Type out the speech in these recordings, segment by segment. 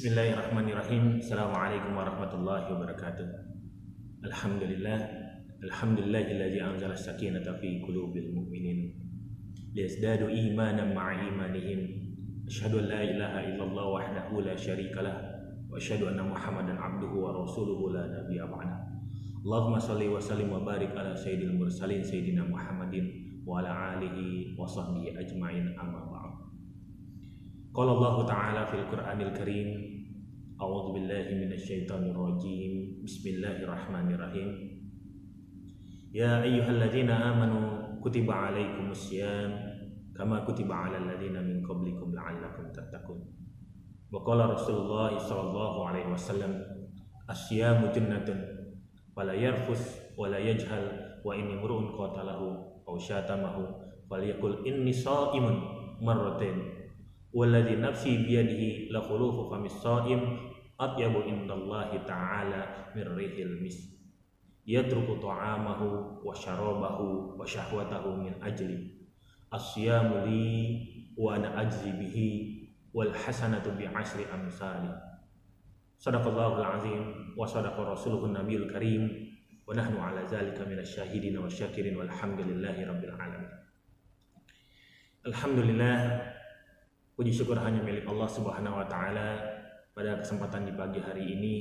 Bismillahirrahmanirrahim. Assalamualaikum warahmatullahi wabarakatuh. Alhamdulillah. Alhamdulillahilladzi anzala as-sakinata fi qulubil mu'minin liyazdadu imanan ma'a imanihim. Asyhadu an la ilaha illallah wahdahu la syarikalah wa asyhadu anna Muhammadan abduhu wa rasuluhu la nabiyya ba'da. Allahumma shalli wa sallim wa barik ala sayyidil mursalin sayyidina Muhammadin wa ala alihi wa sahbihi ajma'in, amma ba'd. Qala Allah Ta'ala fil Qur'anil Karim, A'udzu billahi minasyaitonir rajim. Bismillahirrahmanirrahim. Ya ayyuhalladzina amanu kutiba 'alaikumus syiyam kama kutiba 'alal ladzina min qablikum la'allakum tattaqun. Wa qala Rasulullah sallallahu alaihi wasallam, asyamu jannatun wala yarfus wala yajhal wa inni mur'un qatalahu aw syatamahu falyaqul inni sha'imun marratain walladzi nafsi biyadihi la khulufu famis shaim atyabu indallahi ta'ala min rihil mis yatruku ta'amahu wa syarabahu wa syahwatahu min ajli asyamu li wa ana ajzi bihi wal hasanatu bi asri amsali. Sadaqallahul azim wa sadaqa rasuluhun nabiyul karim wa nahnu ala zalika minasyahidin wa syakirin walhamdulillahi rabbil alamin. Alhamdulillah, puji syukur hanya milik Allah Subhanahu wa taala pada kesempatan di pagi hari ini,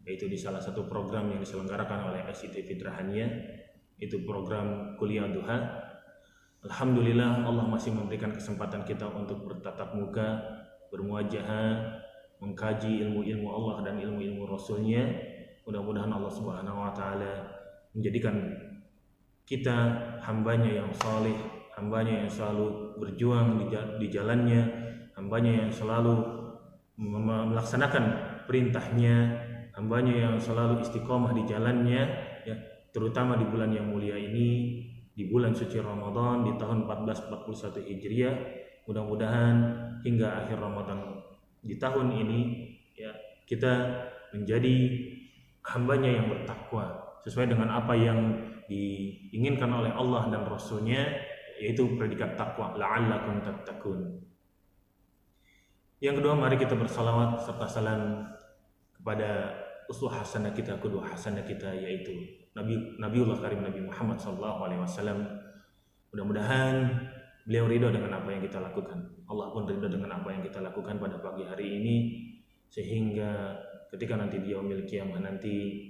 yaitu di salah satu program yang diselenggarakan oleh SIT Fitrahaniyah, itu program kuliah duha. Alhamdulillah, Allah masih memberikan kesempatan kita untuk bertatap muka, bermuajahah, mengkaji ilmu-ilmu Allah dan ilmu-ilmu Rasulnya. Mudah-mudahan Allah Subhanahu wa taala menjadikan kita hambanya yang saleh, hambanya yang selalu berjuang di jalannya, hambanya yang selalu melaksanakan perintahnya, hambanya yang selalu istiqomah di jalannya, ya, terutama di bulan yang mulia ini, di bulan suci Ramadan di tahun 1441 Hijriah. Mudah-mudahan hingga akhir Ramadan di tahun ini, ya, kita menjadi hambanya yang bertakwa sesuai dengan apa yang diinginkan oleh Allah dan Rasulnya, yaitu predikat takwa, la'allakum tattaqun. Yang kedua, mari kita bersalawat serta salam kepada uswah hasanah kita, qudwah hasanah kita, yaitu Nabiullah Karim Nabi Muhammad SAW. Mudah-mudahan beliau ridho dengan apa yang kita lakukan, Allah pun ridho dengan apa yang kita lakukan pada pagi hari ini, sehingga ketika nanti di yaumil qiyamah nanti,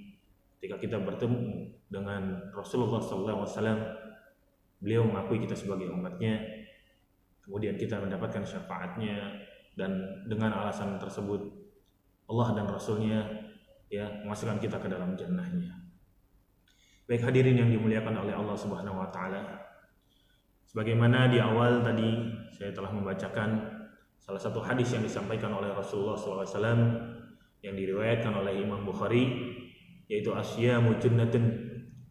ketika kita bertemu dengan Rasulullah SAW, beliau mengakui kita sebagai umatnya, kemudian kita mendapatkan syafaatnya, dan dengan alasan tersebut Allah dan Rasulnya, ya, memasukkan kita ke dalam jannahnya. Baik hadirin yang dimuliakan oleh Allah Subhanahu wa taala, sebagaimana di awal tadi saya telah membacakan salah satu hadis yang disampaikan oleh Rasulullah SAW yang diriwayatkan oleh Imam Bukhari, yaitu asyamu junnatun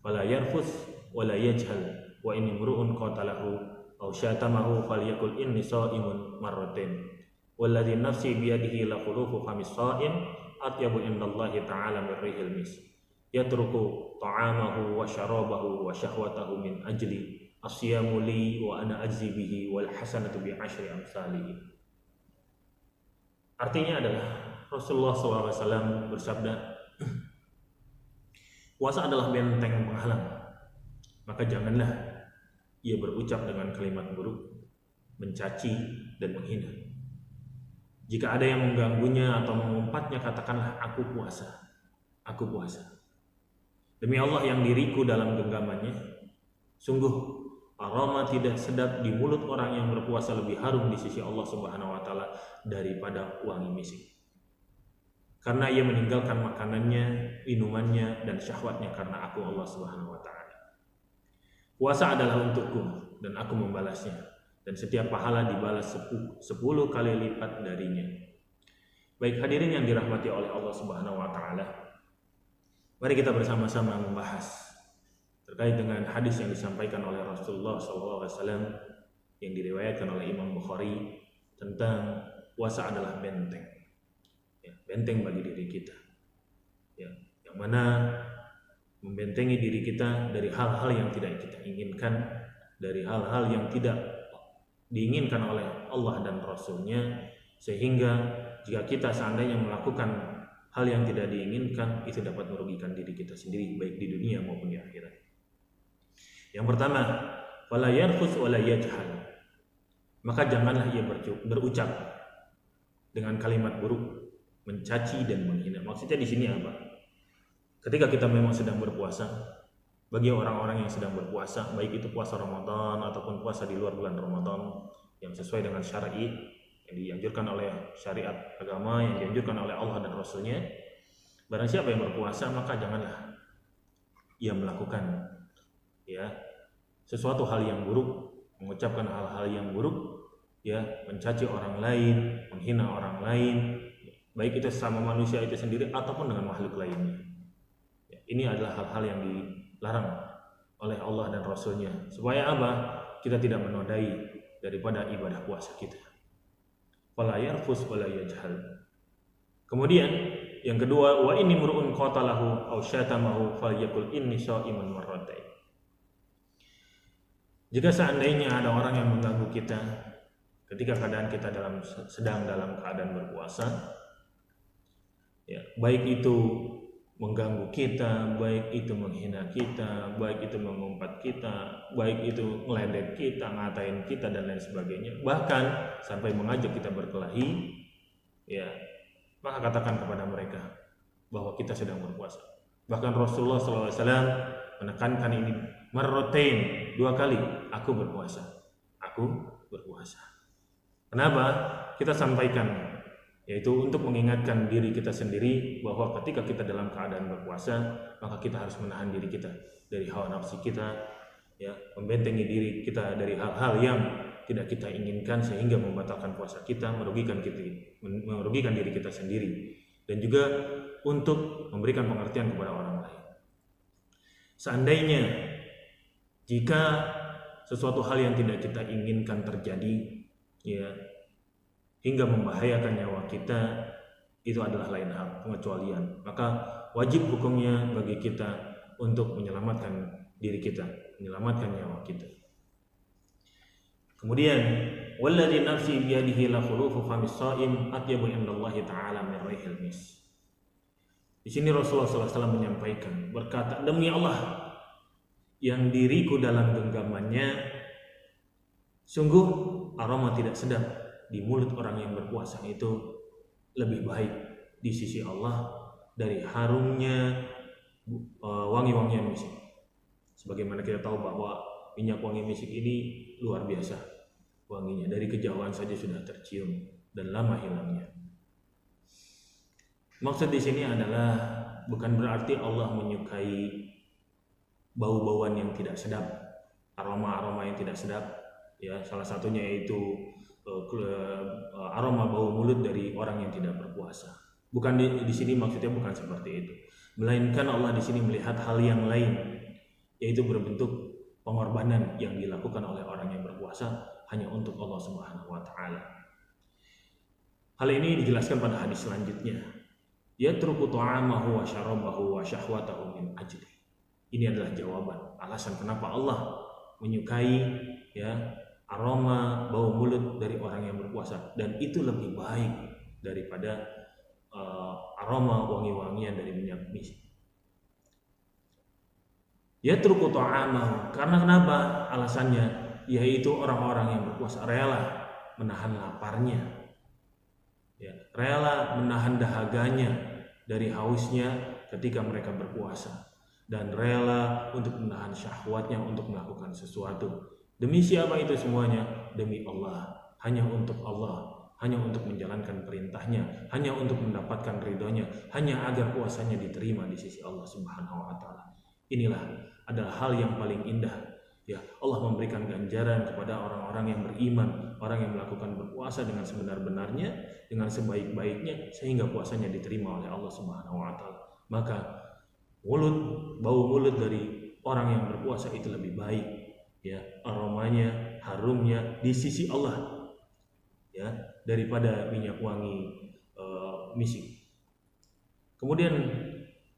wala yarfus wala yajhal wa inni mru'un qatalahu aw syatamahu falyakul inni shaimun marratain walladzi nafsi biyadihi la khulufu famis shaim atyabu indallahi ta'ala min rihil mis yatruku ta'amahu wa syarabahu wa syahwatahu min ajli asyamu li wa ana ajzi bihi wal hasanatu bi asyri amsalihi. Artinya adalah Rasulullah SAW bersabda, puasa adalah benteng penghalang, maka janganlah ia berucap dengan kalimat buruk, mencaci dan menghina. Jika ada yang mengganggunya atau mengumpatnya, katakanlah aku puasa, aku puasa. Demi Allah yang diriku dalam genggamannya, sungguh aroma tidak sedap di mulut orang yang berpuasa lebih harum di sisi Allah Subhanahu wa taala daripada wangi misik. Karena ia meninggalkan makanannya, minumannya, dan syahwatnya karena aku, Allah Subhanahu wa taala. Puasa adalah untukku dan aku membalasnya, dan setiap pahala dibalas 10 kali lipat darinya. Baik hadirin yang dirahmati oleh Allah Subhanahu wa taala, mari kita bersama-sama membahas terkait dengan hadis yang disampaikan oleh Rasulullah SAW yang diriwayatkan oleh Imam Bukhari tentang puasa adalah benteng, ya, benteng bagi diri kita, ya, yang mana membentengi diri kita dari hal-hal yang tidak kita inginkan, dari hal-hal yang tidak diinginkan oleh Allah dan Rasulnya, sehingga jika kita seandainya melakukan hal yang tidak diinginkan, itu dapat merugikan diri kita sendiri baik di dunia maupun di akhirat. Yang pertama, wala yarfus wala yajhal. Maka janganlah ia berucap dengan kalimat buruk, mencaci dan menghina. Maksudnya di sini apa? Ketika kita memang sedang berpuasa, bagi orang-orang yang sedang berpuasa, baik itu puasa Ramadan ataupun puasa di luar bulan Ramadan yang sesuai dengan syar'i, yang dianjurkan oleh syariat agama, yang dianjurkan oleh Allah dan Rasulnya, barang siapa yang berpuasa maka janganlah ia melakukan sesuatu hal yang buruk, mengucapkan hal-hal yang buruk, mencaci orang lain, menghina orang lain, baik itu sama manusia itu sendiri ataupun dengan makhluk lainnya. Ini adalah hal-hal yang dilarang oleh Allah dan Rasulnya, supaya apa? Kita tidak menodai daripada ibadah puasa kita. Wala yarfus wala yajhal. Kemudian yang kedua, wa inni mur'un qatalahu aw syatamahu falyakul inni sha'imun marratain. Jika seandainya ada orang yang mengganggu kita ketika keadaan kita sedang dalam keadaan berpuasa, baik itu mengganggu kita, baik itu menghina kita, baik itu mengumpat kita, baik itu ngeledek kita, ngatain kita dan lain sebagainya, bahkan sampai mengajak kita berkelahi, maka katakan kepada mereka bahwa kita sedang berpuasa. Bahkan Rasulullah SAW menekankan ini marratain, 2 kali, aku berpuasa. Kenapa? Kita sampaikan, yaitu untuk mengingatkan diri kita sendiri bahwa ketika kita dalam keadaan berpuasa, maka kita harus menahan diri kita dari hawa nafsu kita, membentengi diri kita dari hal-hal yang tidak kita inginkan sehingga membatalkan puasa kita, merugikan diri kita sendiri, dan juga untuk memberikan pengertian kepada orang lain. Seandainya jika sesuatu hal yang tidak kita inginkan terjadi, hingga membahayakan nyawa kita, itu adalah lain hal, pengecualian. Maka wajib hukumnya bagi kita untuk menyelamatkan diri kita, menyelamatkan nyawa kita. Kemudian, walladzi nafsi biyadihi la khulufu famis shaim atyabu indallahi ta'ala min rihil mis. Di sini Rasulullah SAW menyampaikan, berkata, demi Allah yang diriku dalam genggamannya, sungguh aroma tidak sedap di mulut orang yang berpuasa itu lebih baik di sisi Allah dari harumnya wangi-wangian misik. Sebagaimana kita tahu bahwa minyak wangi misik ini luar biasa wanginya, dari kejauhan saja sudah tercium dan lama hilangnya. Maksud di sini adalah bukan berarti Allah menyukai bau-bauan yang tidak sedap, aroma-aroma yang tidak sedap. Salah satunya yaitu aroma bau mulut dari orang yang tidak berpuasa. Bukan di sini maksudnya bukan seperti itu. Melainkan Allah di sini melihat hal yang lain, yaitu berbentuk pengorbanan yang dilakukan oleh orang yang berpuasa hanya untuk Allah Subhanahu wa taala. Hal ini dijelaskan pada hadis selanjutnya. Yatruku ta'amahu wa syarabahu wa syahwatahu min ajli. Ini adalah jawaban, alasan kenapa Allah menyukai aroma bau mulut dari orang yang berpuasa, dan itu lebih baik daripada aroma wangi-wangian dari minyak misik. Yatruku ta'amahu, karena kenapa? Alasannya yaitu orang-orang yang berpuasa rela menahan laparnya, rela menahan dahaganya dari hausnya ketika mereka berpuasa, dan rela untuk menahan syahwatnya untuk melakukan sesuatu. Demi siapa itu semuanya? Demi Allah, hanya untuk Allah, hanya untuk menjalankan perintahnya, hanya untuk mendapatkan ridhonya, hanya agar puasanya diterima di sisi Allah Subhanahu wa taala. Inilah adalah hal yang paling indah. Allah memberikan ganjaran kepada orang-orang yang beriman, orang yang melakukan berpuasa dengan sebenar-benarnya, dengan sebaik-baiknya, sehingga puasanya diterima oleh Allah Subhanahu wa taala. Maka bau mulut dari orang yang berpuasa itu lebih baik, aromanya, harumnya di sisi Allah, daripada minyak wangi misik. Kemudian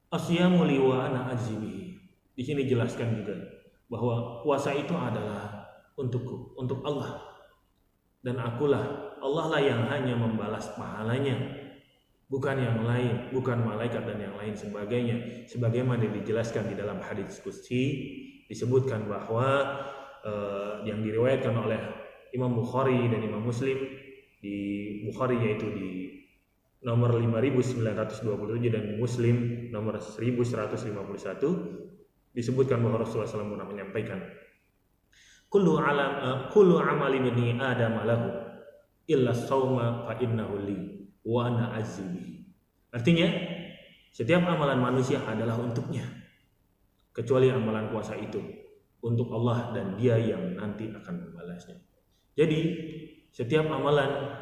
asyamu li wa ana ajzibihi. Di sini jelaskan juga bahwa puasa itu adalah untukku, untuk Allah, dan akulah Allah lah yang hanya membalas pahalanya, bukan yang lain, bukan malaikat dan yang lain sebagainya. Sebagaimana dijelaskan di dalam hadits qudsi, disebutkan bahwa yang diriwayatkan oleh Imam Bukhari dan Imam Muslim, di Bukhari yaitu di nomor 5927 dan Muslim nomor 1151, disebutkan bahwa Rasulullah SAW pernah menyampaikan, kullu amali bani Adam lahu illa shauma fa innahu li wa ana azzi. Artinya, setiap amalan manusia adalah untuknya, kecuali amalan puasa itu untuk Allah dan Dia yang nanti akan membalasnya. Jadi, setiap amalan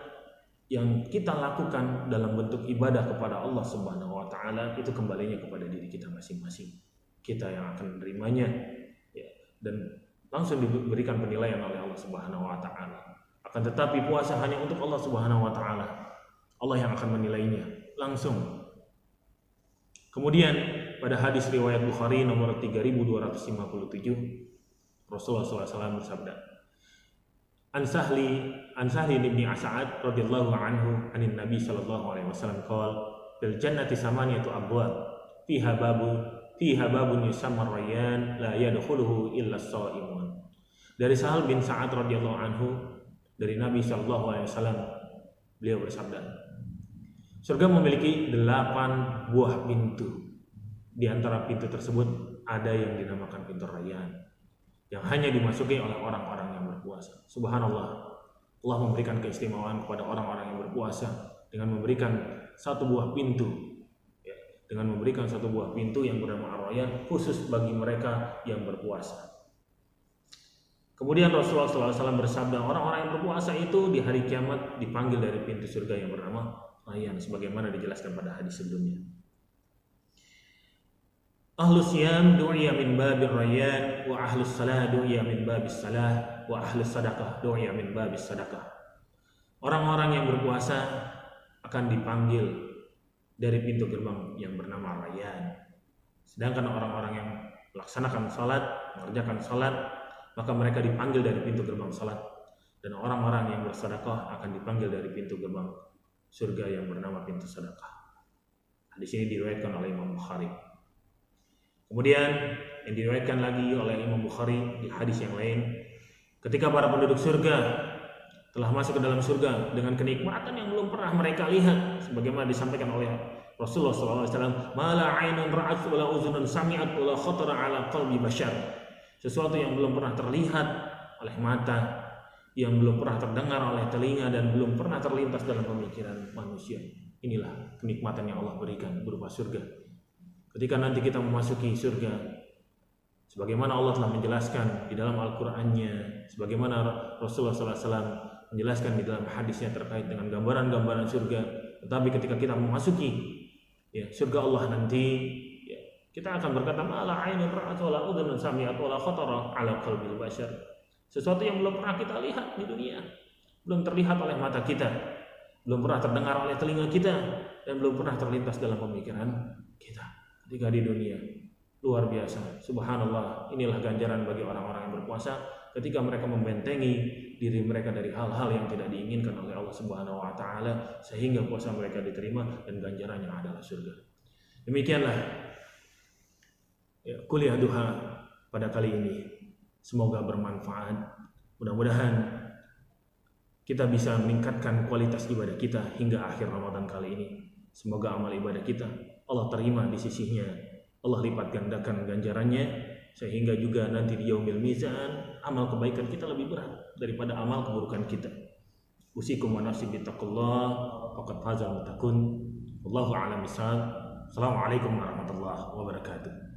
yang kita lakukan dalam bentuk ibadah kepada Allah Subhanahu wa taala itu kembalinya kepada diri kita masing-masing. Kita yang akan menerimanya, ya, dan langsung diberikan penilaian oleh Allah Subhanahu wa taala. Akan tetapi puasa hanya untuk Allah Subhanahu wa taala. Allah yang akan menilainya langsung. Kemudian pada hadis riwayat Bukhari nomor 3257, Rasulullah SAW bersabda, An Sahli bin As'ad radhiyallahu anhu anin Nabi sallallahu alaihi wasallam qala fil jannati samaniyatu abwab fiha babun yusamma Rayyan la yadkhuluhu illa as-shaimun. Dari Sahal bin Sa'ad radhiyallahu anhu dari Nabi sallallahu alaihi wasallam, beliau bersabda, surga memiliki 8 buah pintu. Di antara pintu tersebut ada yang dinamakan pintu Rayyan, yang hanya dimasuki oleh orang-orang yang berpuasa. Subhanallah, Allah memberikan keistimewaan kepada orang-orang yang berpuasa dengan memberikan satu buah pintu, ya, dengan memberikan satu buah pintu yang bernama Ar-Rayyan khusus bagi mereka yang berpuasa. Kemudian Rasulullah SAW bersabda, orang-orang yang berpuasa itu di hari kiamat dipanggil dari pintu surga yang bernama Rayyan, sebagaimana dijelaskan pada hadis sebelumnya. Ahlus siyam du'iya min babir Rayyan wa ahlus salah du'iya min babis salah wa ahlus sadaqah du'iya min babis sadaqah. Orang-orang yang berpuasa akan dipanggil dari pintu gerbang yang bernama Rayyan. Sedangkan orang-orang yang melaksanakan salat, mengerjakan salat, maka mereka dipanggil dari pintu gerbang salat. Dan orang-orang yang bersedekah akan dipanggil dari pintu gerbang surga yang bernama pintu sedekah. Hadis ini diriwayatkan oleh Imam Bukhari. Kemudian yang diriwayatkan lagi oleh Imam Bukhari di hadis yang lain, ketika para penduduk surga telah masuk ke dalam surga dengan kenikmatan yang belum pernah mereka lihat, sebagaimana disampaikan oleh Rasulullah SAW, "Mala 'ainun ra'at wa la uzunun sami'at wa la khatara 'ala qalbi bashar." Sesuatu yang belum pernah terlihat oleh mata, yang belum pernah terdengar oleh telinga, dan belum pernah terlintas dalam pemikiran manusia. Inilah kenikmatan yang Allah berikan berupa surga. Ketika nanti kita memasuki surga, sebagaimana Allah telah menjelaskan di dalam Al-Qur'annya, sebagaimana Rasulullah SAW menjelaskan di dalam hadisnya terkait dengan gambaran-gambaran surga. Tetapi ketika kita memasuki, ya, surga Allah nanti, ya, kita akan berkata, "Mala 'ainun ra'at wa la udhunun sami'at wa la khatara 'ala qalbil bashar." Sesuatu yang belum pernah kita lihat di dunia, belum terlihat oleh mata kita, belum pernah terdengar oleh telinga kita, dan belum pernah terlintas dalam pemikiran kita. Ketika di dunia, luar biasa. Subhanallah, inilah ganjaran bagi orang-orang yang berpuasa ketika mereka membentengi diri mereka dari hal-hal yang tidak diinginkan oleh Allah Subhanahu wa taala, sehingga puasa mereka diterima dan ganjarannya adalah surga. Demikianlah, ya, kuliah duha pada kali ini. Semoga bermanfaat. Mudah-mudahan kita bisa meningkatkan kualitas ibadah kita hingga akhir Ramadan kali ini. Semoga amal ibadah kita Allah terima di sisinya, Allah lipat gandakan ganjarannya, sehingga juga nanti di yaumil mizan amal kebaikan kita lebih berat daripada amal keburukan kita. Usikum wa nafsi bittaqullah faqad fazal muttaqun. Wallahu a'lam bishawab. Assalamualaikum warahmatullahi wabarakatuh.